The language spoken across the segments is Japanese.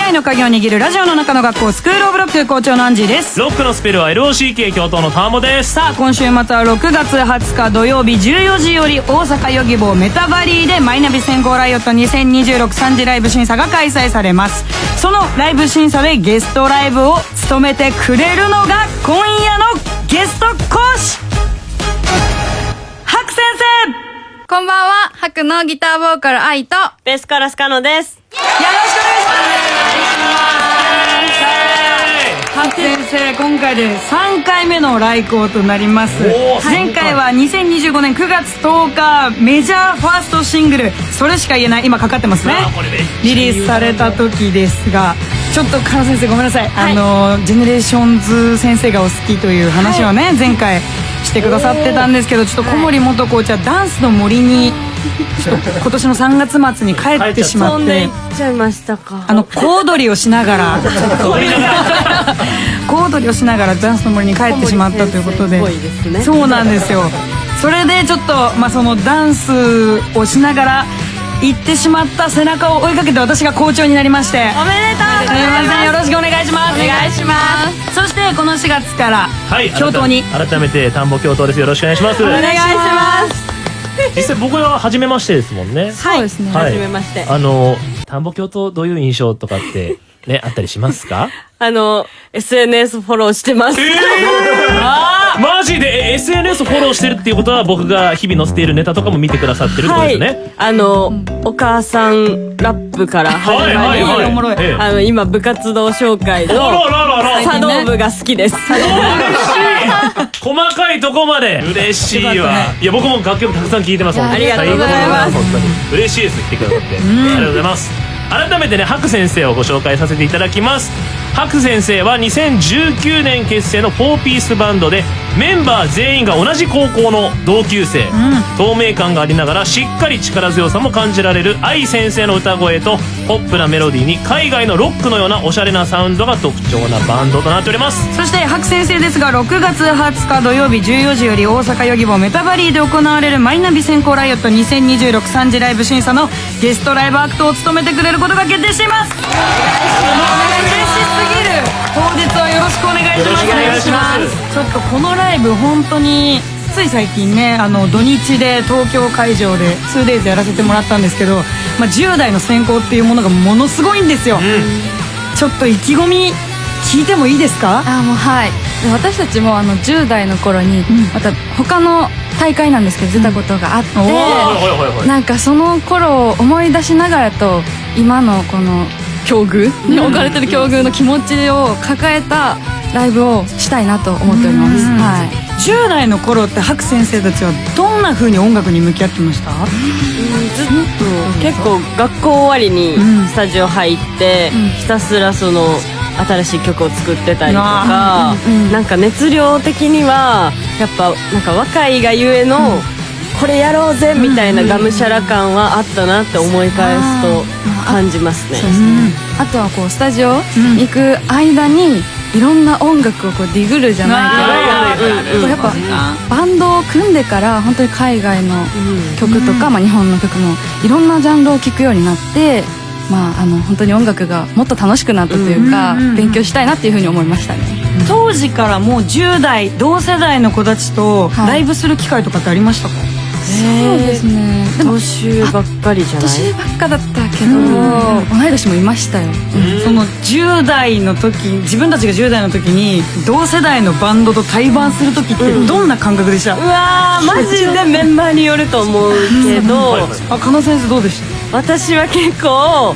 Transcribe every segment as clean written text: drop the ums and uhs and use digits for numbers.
来の鍵を握るラジオの中の学校スクールオブロック校長のアンジーです。ロックのスペルは LOCK 教頭のターモです。さあ今週末は6月20日土曜日14時より大阪ヨギボーメタバリーでマイナビ先行ライオット2026 3次ライブ審査が開催されます。そのライブ審査でゲストライブを務めてくれるのが今夜のゲスト講師ハク先生。こんばんは、ハクのギターボーカル愛とベースカラスカノです。よろしくお願いします。ハク先生、今回で3回目の来校となります。前回は2025年9月10日メジャーファーストシングル「それしか言えない」今かかってますね。リリースされた時ですが、ちょっとカノ先生ごめんなさい、ジェネレーションズ先生がお好きという話をね、前回してくださってたんですけど、ちょっと小森元コーチはダンスの森にちょっと今年の3月末に帰ってしまって、飛んでいっちゃいましたか。小躍りをしながら小躍りをしながらダンスの森に帰ってしまったということで、そうなんですよ。それでちょっと、そのダンスをしながら行ってしまった背中を追いかけて私が校長になりまして、おめでとうございます。よろしくお願いします。お願いします。そしてこの4月から教頭に、改めて田んぼ教頭です。よろしくお願いします。お願いします。実際僕は初めましてですもんね。そうですね。はじめまして。田んぼ教頭どういう印象とかってね、あったりしますかSNS フォローしてます。マジで SNS フォローしてるっていうことは、僕が日々載せているネタとかも見てくださってるってことですね。お母さんラップから始まり、今部活動紹介の茶道部が好きです。細かいとこまで嬉しいわ。いや僕も楽曲たくさん聴いてます。ありがとうございます。本当に嬉しいです。来てくださってありがとうございます。改めてね、ハク先生をご紹介させていただきます。ハク先生は2019年結成の4ピースバンドで、メンバー全員が同じ高校の同級生、透明感がありながらしっかり力強さも感じられる愛先生の歌声とポップなメロディーに海外のロックのようなおしゃれなサウンドが特徴なバンドとなっております。そしてハク先生ですが、6月20日土曜日14時より大阪ヨギボーメタバリーで行われるマイナビ先行ライオット2026 3次ライブ審査のゲストライブアクトを務めてくれることが決定しています。嬉しすぎる。当日はよろしくお願いします。よろしくお願いします。ちょっとこのライブ本当につい最近ね、土日で東京会場で 2days やらせてもらったんですけど、10代の選考っていうものがものすごいんですよ。ちょっと意気込み聞いてもいいですか？もうはい。私たちも10代の頃にまた他の大会なんですけど出たことがあって、なんかその頃を思い出しながらと、今のこの境遇に置かれてる境遇の気持ちを抱えたライブをしたいなと思っております。はい。10代の頃ってハク先生たちはどんな風に音楽に向き合ってました？ずっと結構学校終わりにスタジオ入ってひたすらその新しい曲を作ってたりとか、なんか熱量的にはやっぱなんか若いがゆえのこれやろうぜみたいながむしゃら感はあったなって思い返すと感じますね。あとはこうスタジオに行く間にいろんな音楽をこうディグるじゃないけど、やっぱバンドを組んでから本当に海外の曲とか、日本の曲もいろんなジャンルを聴くようになって、本当に音楽がもっと楽しくなったというか、勉強したいなっていうふうに思いましたね。当時からもう10代同世代の子たちとライブする機会とかってありましたか？そうですね。年ばっかりじゃない？年ばっかだったけど、同い年もいましたよ。その10代の時、自分たちが10代の時に同世代のバンドと対バンする時ってどんな感覚でした？うわー、マジでメンバーによると思うけど、加納先生どうでした？私は結構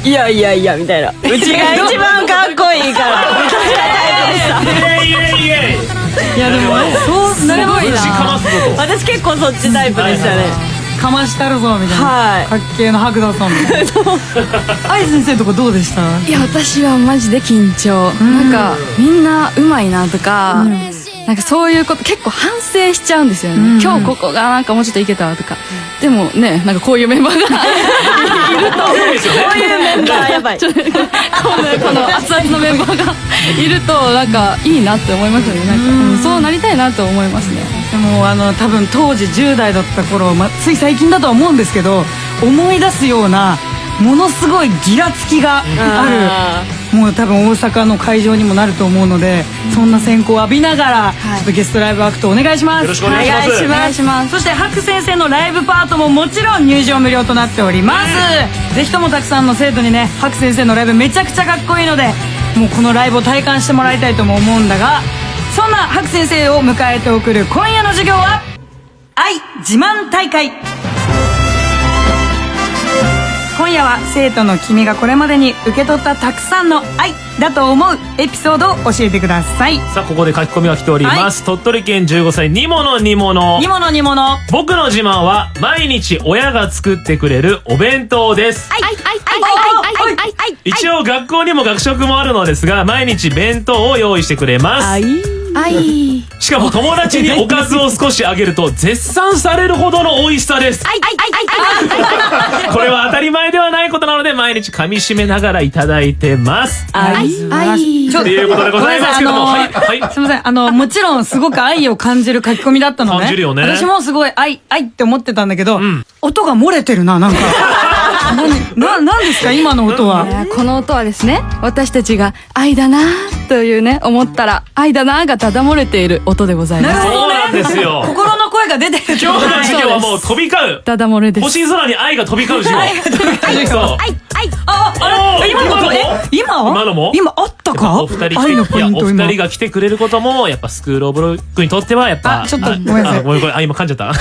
いやいやいやみたいな、うちが一番かっこいいからみたいなタイプでした。いやでもそうなればいいな。私結構そっちタイプでしたね。かましたるぞみたいな、はい、かっけーの白田さんみたいな。愛先生とかどうでした？いや私はマジで緊張、なんかみんなうまいなとか、なんかそういうこと結構反省しちゃうんですよね。今日ここがなんかもうちょっといけたとか、でもね、なんかこういうメンバーがいると、こういうメンバーやばい、この熱々のメンバーがいるとなんかいいなって思いますよね。なんか、そうなりたいなと思いますね。でも多分当時10代だった頃、つい最近だとは思うんですけど、思い出すようなものすごいギラつきがある、もう多分大阪の会場にもなると思うので、そんな選考を浴びながら、ちょっとゲストライブアクトお願いします。よろしくお願いします。お願いします。そしてハク先生のライブパートももちろん入場無料となっております。ぜひともたくさんの生徒にね、ハク先生のライブめちゃくちゃかっこいいので、もうこのライブを体感してもらいたいとも思うんだが、そんなハク先生を迎えて送る今夜の授業は愛自慢大会。今夜は生徒の君がこれまでに受け取ったたくさんの愛だと思うエピソードを教えてください。さあここで書き込みが来ております、鳥取県15歳煮物僕の自慢は毎日親が作ってくれるお弁当です。一応学校にも学食もあるのですが、毎日弁当を用意してくれます。しかも友達におかずを少しあげると絶賛されるほどの美味しさです。これは当たり前ではないことなので、毎日噛み締めながらいただいてます。ということでございますけども、すみません、もちろんすごく愛を感じる書き込みだったのね。感じるよね。私もすごい愛って思ってたんだけど、音が漏れてるな、なんか。何ですか今の音は。この音はですね、私たちが愛だなというね、思ったら愛だながただ漏れている音でございます。そうなんですよ。心の声が出てる。今日の授業はもう飛び交う。ただ漏れです。星空に愛が飛び交う授業。愛が飛び交う授業。今あったか。お二人が来てくれることもやっぱスクールオブロックにとってはやっぱ。ちょっとごめんなさい。ごめん今噛んじゃった。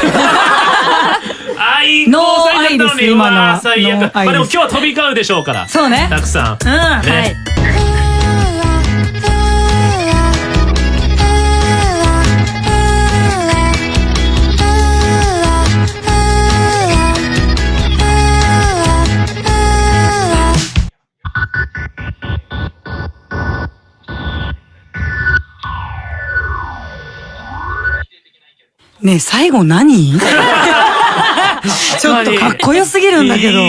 ノー愛です今のは。最悪。まあでも今日は飛び交うでしょうから。そうね。たくさん。はい。ねえ最後何？ちょっとかっこよすぎるんだけど、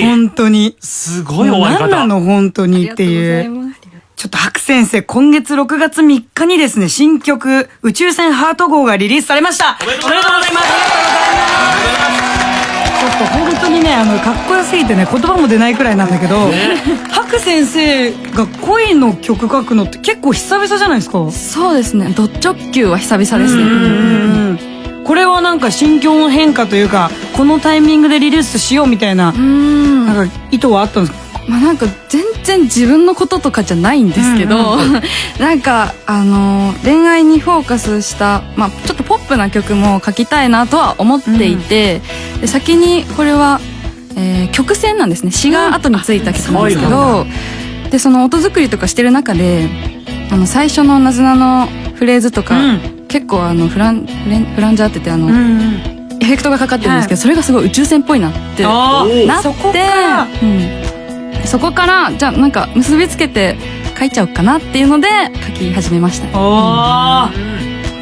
本当にすごい終わり方。何なの本当にっていう。ちょっと白先生、今月6月3日にですね、新曲宇宙船ハート号がリリースされました。おめでとうございます。ありがとうございます。ちょっと本当にね、かっこよすぎてね、言葉も出ないくらいなんだけど、白先生が恋の曲書くのって結構久々じゃないですか。そうですね、ド直球は久々ですね。これはなんか心境の変化というか、このタイミングでリリースしようみたいな、なんか意図はあったんですか？なんか全然自分のこととかじゃないんですけど、なんか恋愛にフォーカスした、ちょっとポップな曲も書きたいなとは思っていて、で先にこれは、曲線なんですね。詩が後についた曲なんですけど、でその音作りとかしてる中で最初のなずなのフレーズとか、結構フランジャーっててエフェクトがかかってるんですけど、それがすごい宇宙船っぽいなってなって、そこからじゃあなんか結びつけて書いちゃおうかなっていうので書き始めました。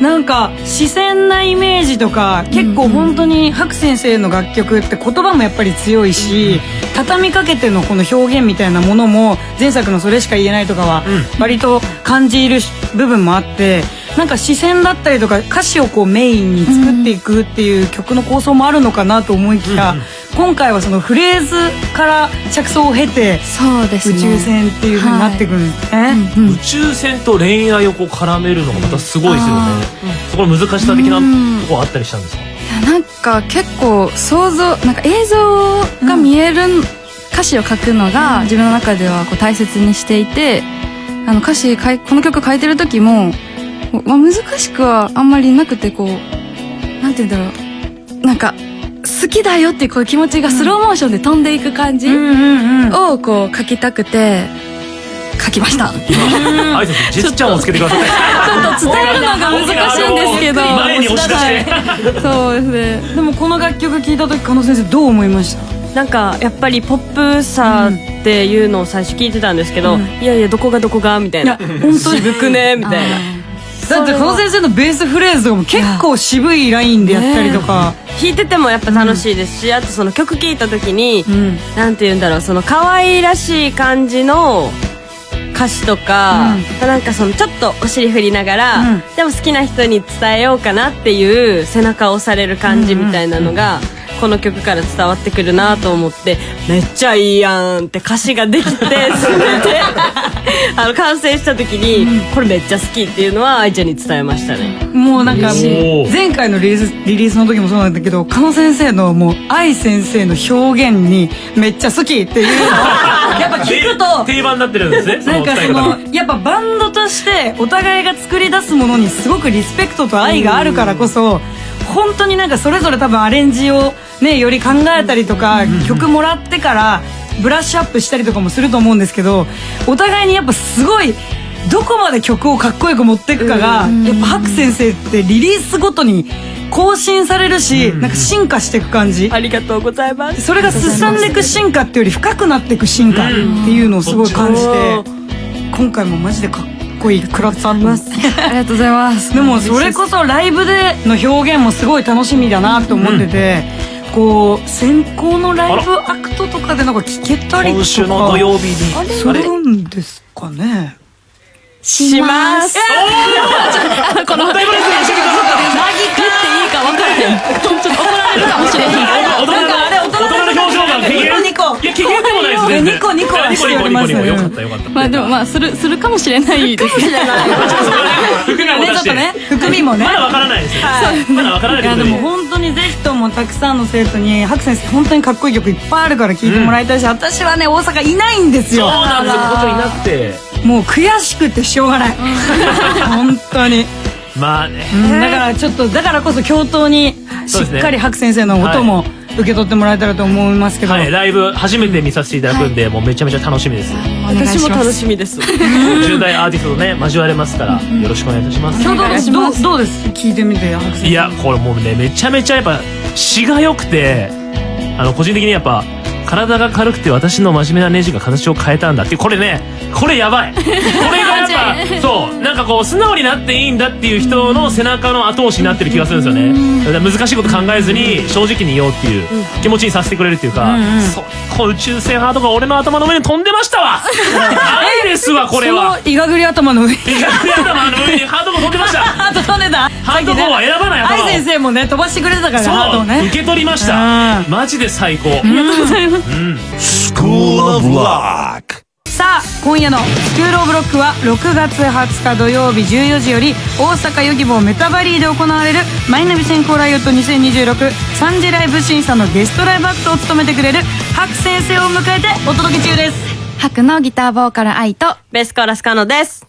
なんか視線なイメージとか、結構本当に白先生の楽曲って言葉もやっぱり強いし、畳みかけてのこの表現みたいなものも前作のそれしか言えないとかは割と感じる部分もあって、なんか視線だったりとか歌詞をこうメインに作っていくっていう曲の構想もあるのかなと思いきや、今回はそのフレーズから着想を経て、そうですね、宇宙船っていう風になってくるんですね。宇宙船と恋愛をこう絡めるのがまたすごいですよね。そこの難しさ的なところあったりしたんですか？なんか結構なんか映像が見える歌詞を書くのが自分の中ではこう大切にしていて、この曲書いてる時も、難しくはあんまりなくて、こうなんて言うんだろう、なんか好きだよっていうこう気持ちがスローモーションで飛んでいく感じをこう書きたくて書きました。あいさつジェスチャーをつけてください。ちょっと伝えるのが難しいんですけど、前に押し出して。そうですね。でもこの楽曲聴いた時、加納先生どう思いました？なんかやっぱりポップさっていうのを最初聞いてたんですけど、いやいやどこがみたいな、本当渋くねみたいな。だって加納先生のベースフレーズとかも結構渋いラインでやったりとか、弾いててもやっぱ楽しいですし、あとその曲聴いた時に、なんて言うんだろう、その可愛らしい感じの歌詞とか、なんかそのちょっとお尻振りながら、でも好きな人に伝えようかなっていう背中を押される感じみたいなのが、この曲から伝わってくるなと思ってめっちゃいいやんって歌詞ができて全て完成した時にこれめっちゃ好きっていうのは愛ちゃんに伝えましたね。もうなんか嬉しい前回のリリースの時もそうなんだけど、加納先生のもう愛先生の表現にめっちゃ好きっていうのをやっぱ聞くと定番になってるんですね。なんかそのやっぱバンドとしてお互いが作り出すものにすごくリスペクトと愛があるからこそ、本当になんかそれぞれ多分アレンジをねより考えたりとか、曲もらってからブラッシュアップしたりとかもすると思うんですけど、お互いにやっぱすごいどこまで曲をかっこよく持っていくかが、やっぱハク先生ってリリースごとに更新されるし、なんか進化していく感じ。ありがとうございます。それが進んでいく進化っていうより深くなっていく進化っていうのをすごい感じて、今回もマジでかっこいい食らったんですありがとうございます。でもそれこそライブでの表現もすごい楽しみだなと思ってて、こう先行のライブアクトとかでなんか聞けたりとか今週の土曜日にするんですかね。しますこの大ブレスにしてくださった言っていいか分からへんちょっと怒られるかもしれへん大人の表情が機嫌ニコいや機嫌でもないですね。ニコニコはしておりますニコニコよかったよかった。まあでもまあするかもしれないですね。含みも出してねちょっとね含みもねまだわからないですよ。まだわからないいやでもけどね。本当にぜひともたくさんの生徒にハク先生本当にかっこいい曲いっぱいあるから聴いてもらいたいし、私はね大阪いないんですそうよ。なんですよ。ことになってもう悔しくてしょうがない本当に、まあね。だからちょっとだからこそ教頭にしっかりハク先生の音も受け取ってもらえたらと思いますけど、はい、ライブ初めて見させていただくんで、もうめちゃめちゃ楽しみです。私も楽しみです10代アーティストとね交われますから、よろしくお願いいたします。教頭どうです聞いてみてハク先生。いやこれもうねめちゃめちゃやっぱ詩が良くて、個人的にやっぱ体が軽くて私の真面目なネジが形を変えたんだっていう、これねこれやばいこれがやっぱそうなんかこう素直になっていいんだっていう人の背中の後押しになってる気がするんですよね。だから難しいこと考えずに正直に言おうっていう気持ちにさせてくれるっていうか、そう宇宙船ハートが俺の頭の上に飛んでましたわ愛ですわこれは。そのいがぐり頭の上に頭の上にハートが飛んでました。ハート飛んでた。ハート号は選ばない頭を。愛先生もね飛ばしてくれてたからねハートをね。受け取りました。マジで最高。ありがとうございます。School of Rock. さあ今夜のスクールオブロックは6月20日土曜日14時より大阪ヨギボーメタバリーで行われるマイナビ先行ライオット2026 3次ライブ審査のゲストライブアクトを務めてくれるハク先生を迎えてお届け中です。ハクのギターボーカル愛とベースコーラスカノです。さ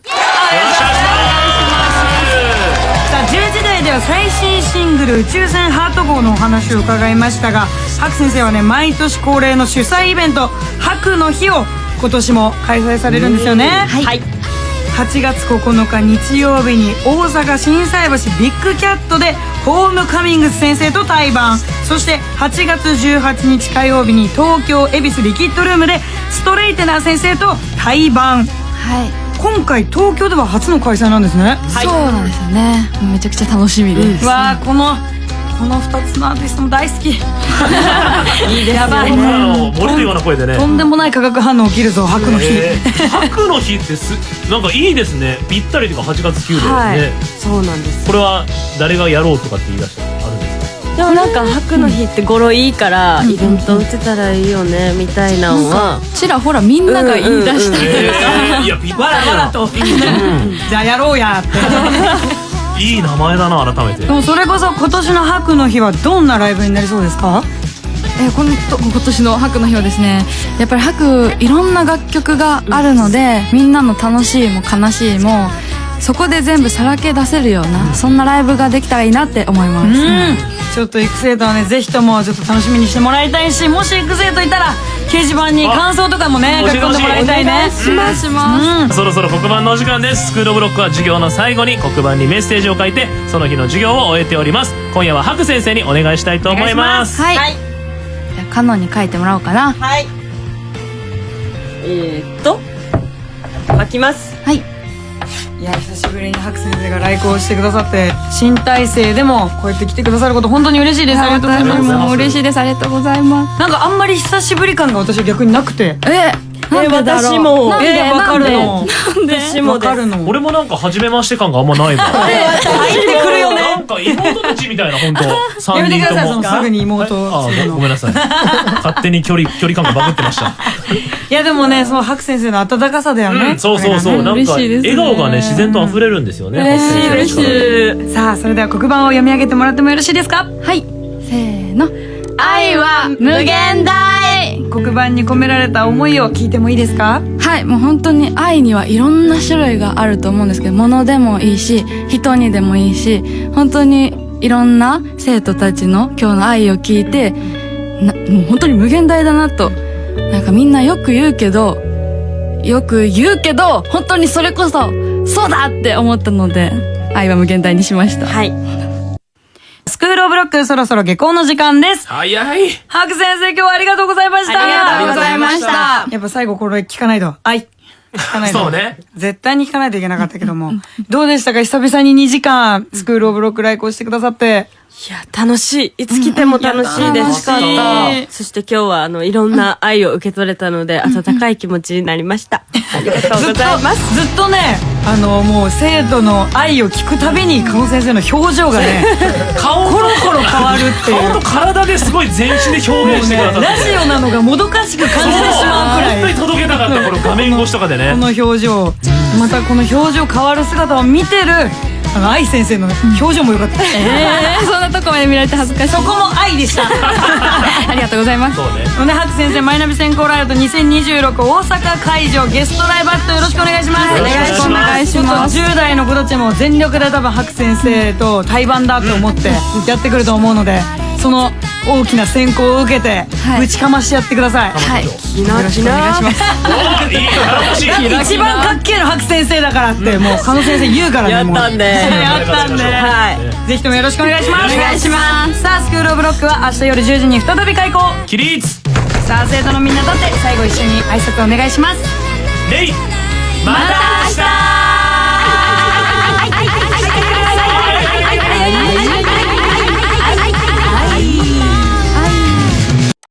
あ10時台では最新シングル「宇宙船ハート号」のお話を伺いましたが、ハク先生はね毎年恒例の主催イベント「ハクの日」を今年も開催されるんですよね。はい8月9日日曜日に大阪心斎橋ビッグキャットでホームカミングス先生と対バン、そして8月18日火曜日に東京恵比寿リキッドルームでストレイテナー先生と対バン。はい今回東京では初の開催なんですね。そうなんですよね。めちゃくちゃ楽しみです。わあこの2つのアーティストも大好きいいですね。やばい漏れるような声でね。とんでもない化学反応起きるぞハクの日。ハクの日ってなんかいいですね。ぴったりとか8月9はいでね。そうなんです。これは誰がやろうとかって言い出したのあるんですか。でもなんか白の日って語呂いいからイベント打てたらいいよねみたいなのはちらほらみんなが言い出したりとか、いやぴったわらわらとじゃあやろうやってりいい名前だな改めて。でもそれこそ今年のハクの日はどんなライブになりそうですか？今年のハクの日はですね、やっぱりハクいろんな楽曲があるので、みんなの楽しいも悲しいもそこで全部さらけ出せるような、そんなライブができたらいいなって思います。ちょっと育成とはねぜひともちょっと楽しみにしてもらいたいし、もし育成といたら掲示板に感想とかもね書き込んでもらいたいね。します。そろそろ黒板のお時間です。スクールオブロックは授業の最後に黒板にメッセージを書いてその日の授業を終えております。今夜はハク先生にお願いしたいと思います。はい、じゃあカノンに書いてもらおうかな。はい書きます。はい。いや久しぶりにハク先生が来校してくださって新体制でもこうやって来てくださること本当に嬉しいです。ありがとうございます。もう嬉しいです。ありがとうございます。なんかあんまり久しぶり感が私は逆になくて。なんでだろう。私もなんでわかるの。私もです。わかるの。俺もなんか初めまして感があんまないわ。入ってくるよね。なんか妹たちみたいな本当や3めてください、そ人とも。のすぐに妹をあするのごめんなさい。勝手に距離感がバグってました。いやでもね、その白先生の温かさだよね。そうそうそう。なんか嬉しいですね笑顔がね自然と溢れるんですよね。嬉しい。さあ、それでは黒板を読み上げてもらってもよろしいですか？はいせーの愛は無限大。黒板に込められた思いを聞いてもいいですか？はいもう本当に愛にはいろんな種類があると思うんですけど、物でもいいし人にでもいいし、本当にいろんな生徒たちの今日の愛を聞いてもう本当に無限大だなと。なんかみんなよく言うけど本当にそれこそそうだって思ったので、愛は無限大にしました。はい。スクールオブロック、そろそろ下校の時間です。早い。白先生、今日はありがとうございました。ありがとうございましたやっぱ最後これ聞かないと。愛。聞かないと。そうね。絶対に聞かないといけなかったけども。どうでしたか？久々に2時間、スクールオブロック来校してくださって。いや、楽しい。いつ来ても楽しいです。楽しかったそして今日はいろんな愛を受け取れたので、温かい気持ちになりました。ありがとうございます。ずっとね、もう生徒の愛を聞くたびに、加納先生の表情がね、顔コロコロ変わるっていう。顔と体ですごい全身で表現してくださって。ラジオなのがもどかしく感じてしまうくらい。本当に届けたかったこの画面越しとかでね。この表情、またこの表情変わる姿を見てる愛先生の表情も良かった。そんなとこまで見られて恥ずかしい。そこも愛でした。ありがとうございます。そうね。野根白先生、マイナビ先行ライブ2026大阪会場ゲストライブアットよろしくお願いします。よろしくお願いしますお願いします。10代の子たちも全力で多分白先生と対バンだと思ってやってくると思うので、その大きな選考を受けてはいぶちかましてやってください。はいきなきな。おいい楽しい。一番かっけえの白先生だからってもう加納先生言うからね。やったんでやったんで、はい。ぜひともよろしくお願いします。お願いします。さあ、スクールオブロックは明日夜10時に再び開校。起立。さあ、生徒のみんなとって最後一緒に挨拶お願いします。レイ。また。